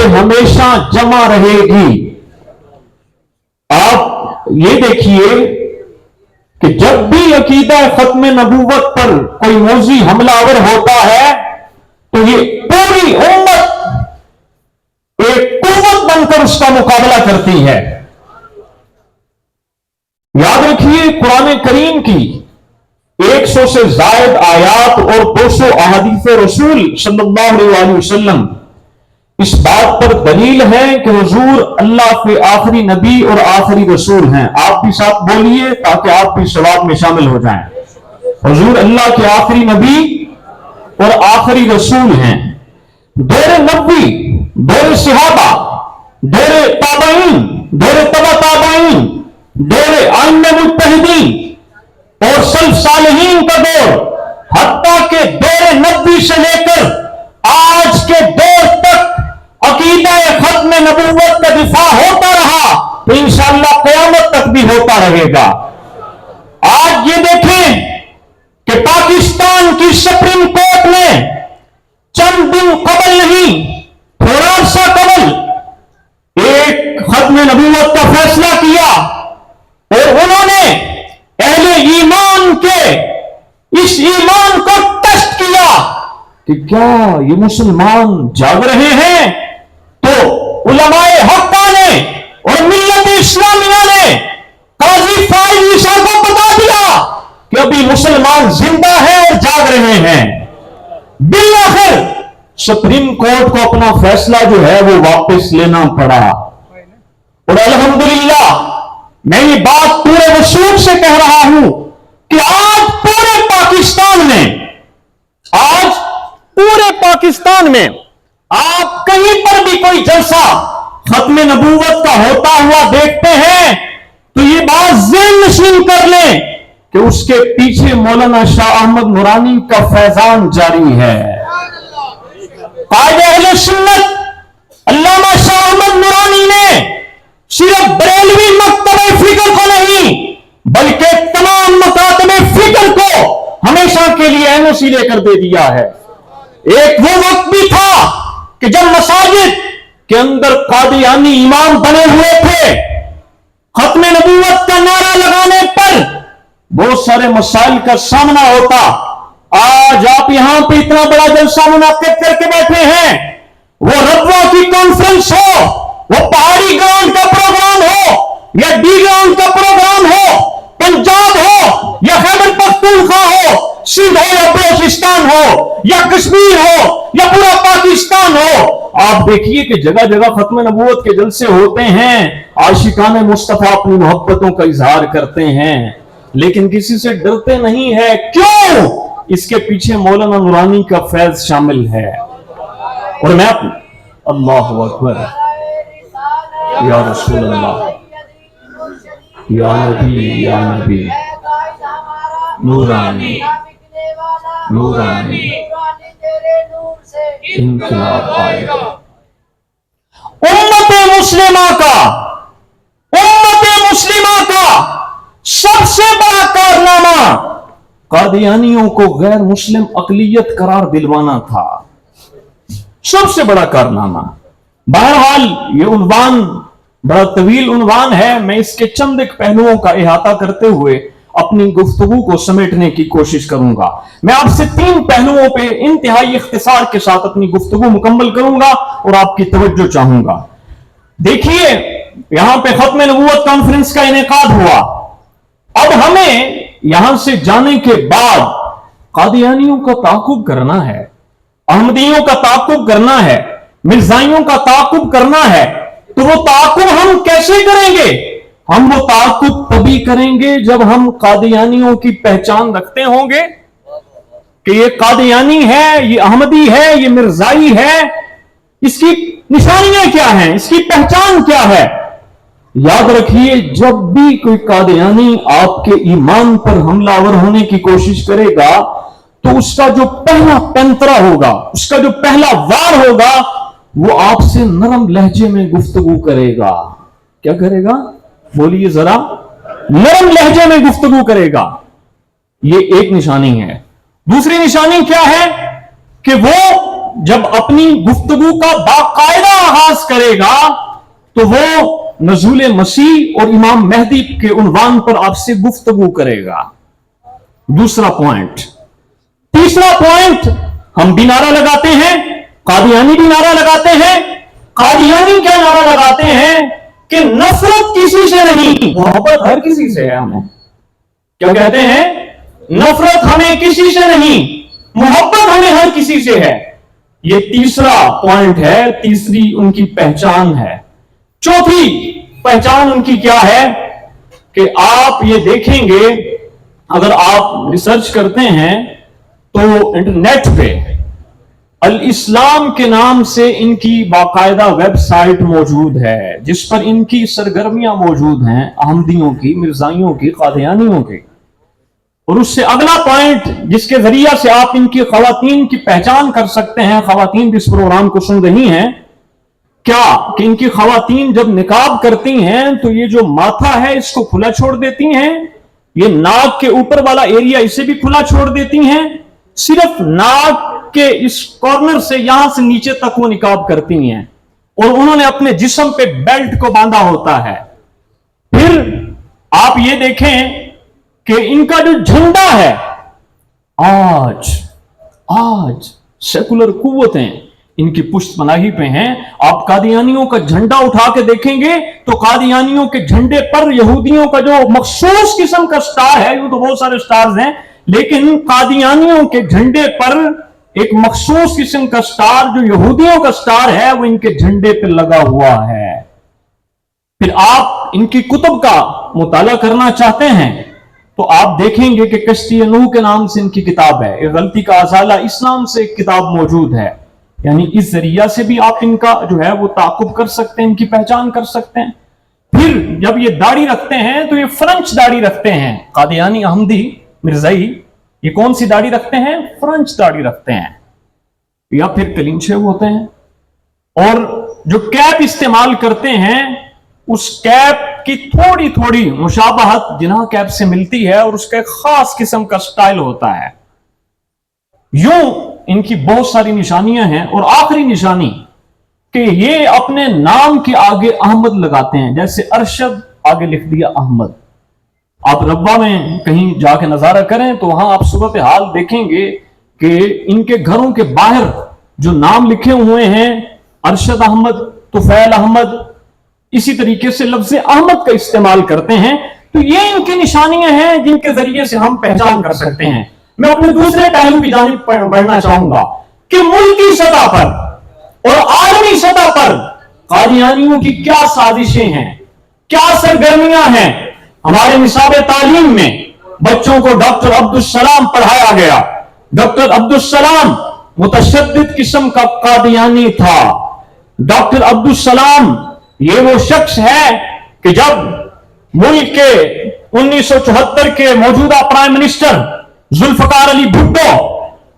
हमेशा जमा रहेगी। आप ये देखिए कि जब भी अकीदा खत्म नबूवत पर कोई मौजी हमलावर होता है तो ये पूरी उम्मत एक कुव्वत बनकर उसका मुकाबला करती है। याद रखिए, कुरान करीम की 100 से जायद आयात और 200 अहादीस रसूल सल्लल्लाहु अलैहि वसल्लम इस बात पर दलील है कि हुजूर अल्लाह के आखिरी नबी और आखिरी रसूल हैं। आप भी साथ बोलिए ताकि आप भी सवाब में शामिल हो जाएं। हुजूर अल्लाह के आखिरी नबी और आखिरी रसूल हैं। दौरे नबी, दौरे सहाबा, दौरे ताबईन, दौरे तबा ताबईन, दौरे आइम्मे मुज्तहिदीन और सल्फ सालिहीन का दौर, हत्ता के दौरे नबी से लेकर आज के दौर तक अकीदा खत्म नबूवत का दिफा होता रहा तो इंशाअल्लाह क़यामत तक भी होता रहेगा। आज ये देखें कि पाकिस्तान की सुप्रीम कोर्ट ने चंद दिन कबल नहीं, थोड़ा सा कबल एक खत्म नबूवत का फैसला किया और उन्होंने अहले ईमान के इस ईमान को टेस्ट किया कि क्या ये मुसलमान जाग रहे हैं। तो उलमाए हक्का ने और मिल्लत इस्लामिया ने काजी फाइज ईसा को बता दिया कि अभी मुसलमान जिंदा है और जाग रहे हैं। बिल्लाखिर सुप्रीम कोर्ट को अपना फैसला जो है वो वापस लेना पड़ा और अल्हम्दुलिल्लाह मैं ये बात पूरे वसूल से कह रहा हूं कि आज पूरे पाकिस्तान में आप कहीं पर भी कोई जलसा खत्म नबूवत का होता हुआ देखते हैं तो ये बात ज़हन नशीन कर लें कि उसके पीछे मौलाना शाह अहमद नूरानी का फैजान जारी है। कायदे अहले सुन्नत अल्लामा शाह अहमद नूरानी ने सिर्फ बरेलवी मकतबे फिक्र को नहीं बल्कि तमाम मकातबे फिक्र को हमेशा के लिए एनओसी लेकर दे दिया है। एक वो वक्त भी था कि जब मसाजिद के अंदर कादियानी इमाम बने हुए थे, खत्म नबूवत का नारा लगाने पर बहुत सारे मसाइल का सामना होता। आज आप यहां पे इतना बड़ा जलसा मुनाकिद करके बैठे हैं, वो रब्वा की कॉन्फ्रेंस हो, वो पहाड़ी ग्राउंड का प्रोग्राम हो या डी ग्राउंड का प्रोग्राम हो, पंजाब हो या खैबर पख्तूनख्वा हो, सिंध हो या बलोचिस्तान हो या कश्मीर हो या पूरा पाकिस्तान हो, आप देखिए कि जगह जगह खत्म नबूवत के जलसे होते हैं। आशिकाने मुस्तफा अपनी मोहब्बतों का इजहार करते हैं लेकिन किसी से डरते नहीं है। क्यों? इसके पीछे मौलाना नूरानी का फैज शामिल है। और मैं अल्लाहु अकबर, या रसूल अल्लाह, या नबी नूरानी नूरानी इनकलाब आएगा। उम्मत मुस्लिमा का सबसे बड़ा कारनामा कादियानियों को गैर मुस्लिम अकलियत करार दिलवाना था। सबसे बड़ा कारनामा। बहरहाल ये उन्वान बड़ा तवील उन्वान है, मैं इसके चंद एक पहलुओं का इहाता करते हुए अपनी गुफ्तगू को समेटने की कोशिश करूंगा। मैं आपसे 3 पहलुओं पे इंतहाई इख्तिसार के साथ अपनी गुफ्तगू मुकम्मल करूंगा और आपकी तवज्जो चाहूंगा। देखिए, यहां पे खत्म नबूवत कॉन्फ्रेंस का इनेकाद हुआ। अब हमें यहां से जाने के बाद कादियानियों का ताकुब करना है, अहमदियों का ताकुब करना है, मिर्जाइयों का ताकुब करना है। तो वो ताकुब हम कैसे करेंगे? हम वो ताकुब तभी करेंगे जब हम कादियानियों की पहचान रखते होंगे कि ये कादियानी है, ये अहमदी है, ये मिर्जाई है। इसकी निशानियां क्या हैं? इसकी पहचान क्या है? याद रखिए, जब भी कोई कादियानी आपके ईमान पर हमलावर होने की कोशिश करेगा तो उसका जो पहला पैंतरा होगा, उसका जो पहला वार होगा, वो आपसे नरम लहजे में गुफ्तगू करेगा। क्या करेगा? बोलिए जरा। नरम लहजे में गुफ्तगू करेगा। ये एक निशानी है। दूसरी निशानी क्या है कि वो जब अपनी गुफ्तगू का बाकायदा आगाज करेगा तो वो नज़ूल मसीह और इमाम मेहदी के उन्वान पर आपसे गुफ्तगू करेगा। दूसरा पॉइंट। तीसरा पॉइंट, हम भी नारा लगाते हैं, कादियानी भी नारा लगाते हैं। कादियानी क्या नारा लगाते हैं कि नफरत किसी से नहीं, मोहब्बत हर किसी से है। हमें क्या कहते हैं? नफरत हमें किसी से नहीं, मोहब्बत हमें हर किसी से है। ये तीसरा पॉइंट है, तीसरी उनकी पहचान है। चौथी पहचान उनकी क्या है कि आप ये देखेंगे, अगर आप रिसर्च करते हैं तो इंटरनेट पे अल इस्लाम के नाम से इनकी बाकायदा वेबसाइट मौजूद है, जिस पर इनकी सरगर्मियां मौजूद हैं, अहमदियों की, मिर्जाइयों की, कादियानियों की। और उससे अगला पॉइंट जिसके जरिया से आप इनकी खवातीन की पहचान कर सकते हैं, खवातीन भी इस प्रोग्राम को सुन रही हैं, क्या कि इनकी खवातीन जब निकाब करती हैं तो ये जो माथा है इसको खुला छोड़ देती हैं, ये नाक के ऊपर वाला एरिया इसे भी खुला छोड़ देती हैं, सिर्फ नाक के इस कॉर्नर से यहां से नीचे तक वो निकाब करती हैं, और उन्होंने अपने जिस्म पे बेल्ट को बांधा होता है। फिर आप ये देखें कि इनका जो झंडा है, आज सेकुलर कुव्वतें इनकी पुष्ट पनाही पे हैं। आप कादियानियों का झंडा उठा के देखेंगे तो कादियानियों के झंडे पर यहूदियों का जो मखसूस किस्म का स्टार है, यूं तो बहुत सारे स्टार्स हैं, लेकिन कादियानियों के झंडे पर एक मखसूस किस्म का स्टार, जो यहूदियों का स्टार है, वो इनके झंडे पर लगा हुआ है। फिर आप इनकी कुतुब का मुताला करना चाहते हैं तो आप देखेंगे कि कश्ती नूह के नाम से इनकी किताब है, गलती का अजाला इस्लाम से एक किताब मौजूद है। यानी इस जरिया से भी आप इनका जो है वो ताकुब कर सकते हैं, इनकी पहचान कर सकते हैं। फिर जब ये दाढ़ी रखते हैं तो ये फ्रेंच दाढ़ी रखते हैं। कादियानी, अहमदी, मिर्जाई ये कौन सी दाढ़ी रखते हैं? फ्रेंच दाढ़ी रखते हैं, या फिर कलीन शेव होते हैं। और जो कैप इस्तेमाल करते हैं, उस कैप की थोड़ी थोड़ी मुशाबहत जिन्हा कैप से मिलती है, और उसका एक खास किस्म का स्टाइल होता है। यूं इनकी बहुत सारी निशानियां हैं। और आखिरी निशानी कि ये अपने नाम के आगे अहमद लगाते हैं, जैसे अरशद आगे लिख दिया अहमद। आप रब्बा में कहीं जाके नजारा करें तो वहां आप सूरत हाल देखेंगे कि इनके घरों के बाहर जो नाम लिखे हुए हैं, अरशद अहमद, तुफैल अहमद, इसी तरीके से लफ्ज अहमद का इस्तेमाल करते हैं। तो ये इनकी निशानियां हैं जिनके जरिए से हम पहचान कर सकते हैं। मैं अपने दूसरे पहलू की जानिब बढ़ना चाहूंगा कि मुल्की सतह पर और आलमी सतह पर कादियानियों की क्या साजिशें हैं, क्या सरगर्मियां हैं। हमारे निसाब तालीम में बच्चों को डॉक्टर अब्दुल सलाम पढ़ाया गया। डॉक्टर अब्दुल सलाम मुतशद्दिद किस्म का कादियानी था। डॉक्टर अब्दुल सलाम ये वो शख्स है कि जब मुल्क के 1974 के मौजूदा प्राइम मिनिस्टर जुल्फकार अली भुट्टो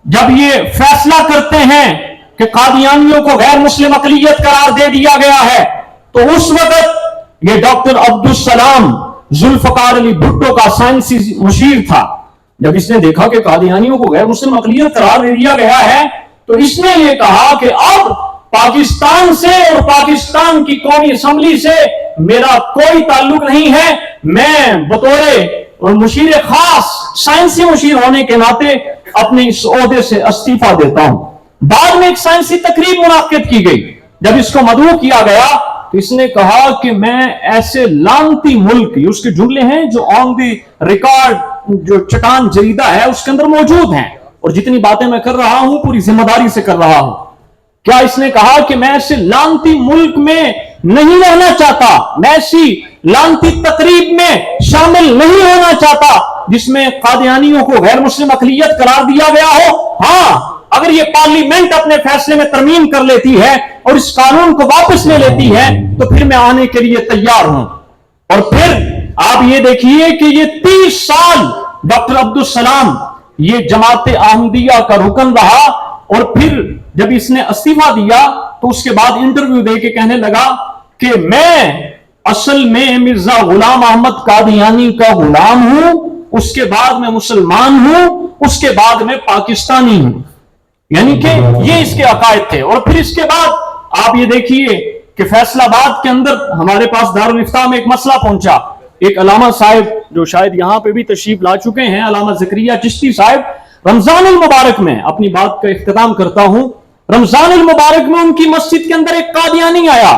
जब ये फैसला करते हैं कि कादियानियों को गैर मुस्लिम अकलियत करार दे दिया गया है, तो उस वक्त ये डॉक्टर अब्दुल सलाम जुल्फकार अली भुट्टो का साइंसी मुशीर था। जब इसने देखा कि कादियानियों को गैर मुस्लिम अकलियत करार दे दिया गया है, तो इसने ये कहा कि अब पाकिस्तान से और पाकिस्तान की कौमी असेंबली से मेरा कोई ताल्लुक नहीं है। मैं बतौरे और मुशीर खास साइंसी मुशीर होने के नाते अपने इस ओहदे से इस्तीफा देता हूं। बाद में एक साइंसी तकरीब मुनाकिद की गई। जब इसको मदऊ किया गया तो इसने कहा कि मैं ऐसे लानती मुल्क, उसके जुमले हैं जो ऑन दी रिकॉर्ड जो चटान जरीदा है उसके अंदर मौजूद हैं, और जितनी बातें मैं कर रहा हूं पूरी जिम्मेदारी से कर रहा हूं। क्या इसने कहा कि मैं ऐसे लानती मुल्क में नहीं रहना चाहता, मैं ऐसी लानती तकरीब में शामिल नहीं होना चाहता जिसमें कादियानियों को गैर मुस्लिम अकलियत करार दिया गया हो। हाँ, अगर ये पार्लियामेंट अपने फैसले में तरमीम कर लेती है और इस कानून को वापस ले लेती है तो फिर मैं आने के लिए तैयार हूं। और फिर आप ये देखिए कि ये 30 साल डॉक्टर अब्दुल सलाम ये जमात अहमदिया का रुकन रहा, और फिर जब इसने इस्तीफा दिया तो उसके बाद इंटरव्यू दे के कहने लगा कि मैं असल में मिर्जा गुलाम अहमद कादियानी का गुलाम हूं, उसके बाद मैं मुसलमान हूं, उसके बाद मैं पाकिस्तानी हूं। यानी कि ये इसके अकायद थे। और फिर इसके बाद आप ये देखिए कि फैसलाबाद के अंदर हमारे पास दारुल इफ्ता में एक मसला पहुंचा। एक अलामा साहब जो शायद यहां पे भी तशरीफ ला चुके हैं, अलामा ज़करिया चिश्ती साहब, रमजान अल मुबारक में अपनी बात का इख्तिताम करता हूं, रमजान अल मुबारक में उनकी मस्जिद के अंदर एक कादियानी आया,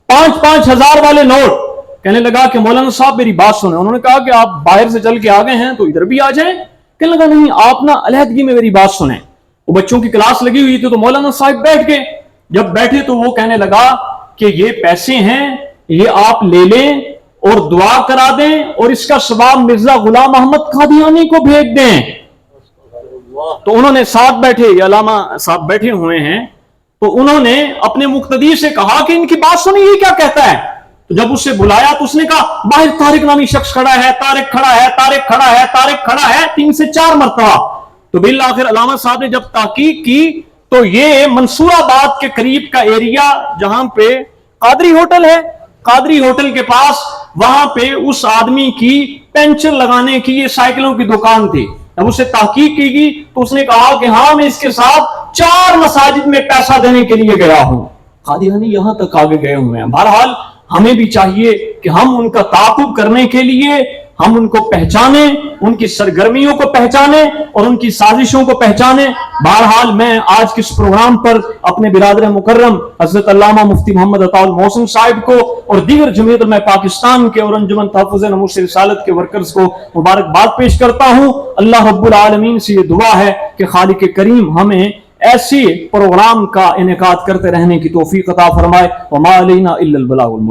5-5 हजार वाले नोट, कहने लगा कि मौलाना साहब मेरी बात सुने। उन्होंने कहा कि आप बाहर से चल के आ गए हैं तो इधर भी आ जाएं। कहने लगा नहीं, आप ना अलहदगी में मेरी बात सुने। वो बच्चों की क्लास लगी हुई थी तो मौलाना साहब बैठ गए। जब बैठे तो वो कहने लगा कि ये पैसे हैं, ये आप ले लें और दुआ करा दें और इसका सवाब मिर्जा गुलाम अहमद कादियानी को भेज दें। तो उन्होंने साथ बैठे, ये अलामा साहब बैठे हुए हैं, तो उन्होंने अपने मुक्तदी से कहा कि इनकी बात सुनिए, ये क्या कहता है। तो जब उससे बुलाया तो उसने कहा बाहर तारिक नामी शख्स खड़ा है, तारिक खड़ा है, तारिक खड़ा है, तारिक खड़ा है, 3 से 4 मरतबा। तो बिल आखिर अलामा साहब ने जब तहकीक की तो ये मंसूराबाद के करीब का एरिया जहां पे कादरी होटल है, कादरी होटल के पास वहां पे उस आदमी की पेंचर लगाने की ये साइकिलों की दुकान थी। जब उससे तहकीक की गई तो उसने कहा कि हाँ मैं इसके साथ 4 मसाजिद में पैसा देने के लिए गया हूं। कादियानी यहां तक आगे गए हुए हैं। बहरहाल हमें भी चाहिए कि हम उनका ताक़ुब करने के लिए हम उनको पहचाने, उनकी सरगर्मियों को पहचाने और उनकी साजिशों को पहचाने। बहरहाल मैं आज के इस प्रोग्राम पर अपने बिरादर मुकर्रम हजरत अल्लामा मुफ्ती मोहम्मद अताउल मोहसिन साहिब को और दीगर जमीयत में पाकिस्तान के और अंजुमन तहफ़्फ़ुज़ नमूज़ रिसालत के वर्कर्स को मुबारकबाद पेश करता हूं। अल्लाह रब्बुल आलमीन से ये दुआ है कि खालिक करीम हमें ऐसे प्रोग्राम का इनेकाद करते रहने की तौफीक अता फरमाए। वमा अलैना इल्लल बलागुल मुबीन।